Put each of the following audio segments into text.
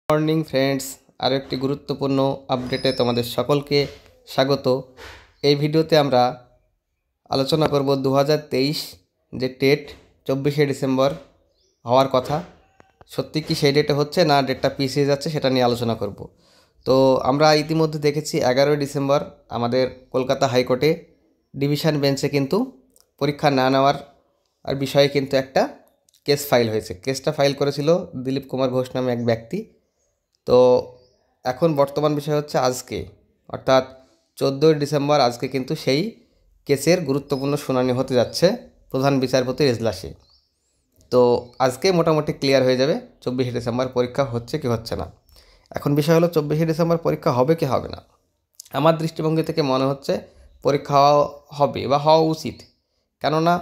Morning friends, আরও একটি গুরুত্বপূর্ণ আপডেটে তোমাদের সকলকে স্বাগত। এই ভিডিওতে আমরা আলোচনা করব 2023 যে টেট 24শে ডিসেম্বর হওয়ার কথা, সত্যি কি সেই ডেটে হচ্ছে না ডেটটা পিছিয়ে যাচ্ছে সেটা নিয়ে আলোচনা করব। তো আমরা ইতিমধ্যে দেখেছি 11ই ডিসেম্বর আমাদের কলকাতা হাইকোর্টে ডিভিশন বেঞ্চে কিন্তু পরীক্ষা না নেওয়ার বিষয়ে কিন্তু একটা কেস ফাইল হয়েছে। কেসটা ফাইল করেছিল দিলীপ কুমার ঘোষ নামে এক ব্যক্তি। তো এখন বর্তমান বিষয় হচ্ছে আজকে, অর্থাৎ 14ই ডিসেম্বর আজকে কিন্তু সেই কেসের গুরুত্বপূর্ণ শুনানি হতে যাচ্ছে প্রধান বিচারপতির এজলাসে। তো আজকে মোটামুটি ক্লিয়ার হয়ে যাবে 24শে ডিসেম্বর পরীক্ষা হচ্ছে কি হচ্ছে না। এখন বিষয় হলো 24শে ডিসেম্বর পরীক্ষা হবে কি হবে না। আমার দৃষ্টিভঙ্গি থেকে মনে হচ্ছে পরীক্ষা হবে বা হওয়া উচিত, কেননা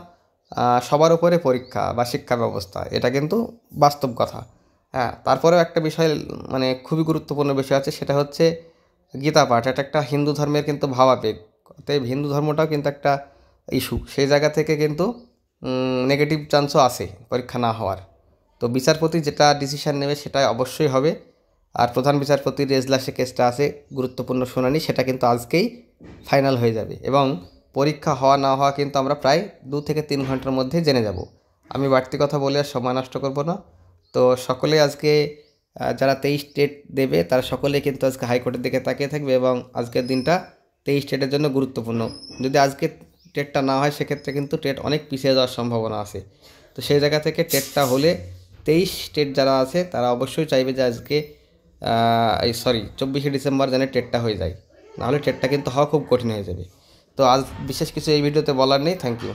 সবার উপরে পরীক্ষা বা শিক্ষা ব্যবস্থা, এটা কিন্তু বাস্তব কথা। হ্যাঁ, তারপরেও একটা বিষয় মানে খুবই গুরুত্বপূর্ণ বিষয় আছে, সেটা হচ্ছে গীতা পাঠ। এটা একটা হিন্দু ধর্মের কিন্তু ভাবাবেগ, অতএব হিন্দু ধর্মটাও কিন্তু একটা ইস্যু। সেই জায়গা থেকে কিন্তু নেগেটিভ চান্সও আছে পরীক্ষা না হওয়ার। তো বিচারপতি যেটা ডিসিশন নেবে সেটা অবশ্যই হবে। আর প্রধান বিচারপতির এজলাসে কেসটা আছে, গুরুত্বপূর্ণ শুনানি, সেটা কিন্তু আজকেই ফাইনাল হয়ে যাবে এবং পরীক্ষা হওয়া না হওয়া কিন্তু আমরা প্রায় 2 থেকে 3 ঘন্টার মধ্যে জেনে যাব। আমি বাড়তি কথা বলে আর সময় নষ্ট করব না। তো সকলে আজকে যারা 23 টেট দেবে তারা সকলেই কিন্তু আজকে হাইকোর্টের দিকে তাকিয়ে থাকবে এবং আজকের দিনটা 23 টেটের জন্য গুরুত্বপূর্ণ। যদি আজকে টেটটা না হয় সেক্ষেত্রে কিন্তু টেট অনেক পিছিয়ে যাওয়ার সম্ভাবনা আছে। তো সেই জায়গা থেকে টেটটা হলে 23 টেট যারা আছে তারা অবশ্যই চাইবে যে আজকে 24শে ডিসেম্বর যেন টেটটা হয়ে যায়, নাহলে টেটটা কিন্তু হওয়া খুব কঠিন হয়ে যাবে। তো আজ বিশেষ কিছু এই ভিডিওতে বলার নেই। Thank you.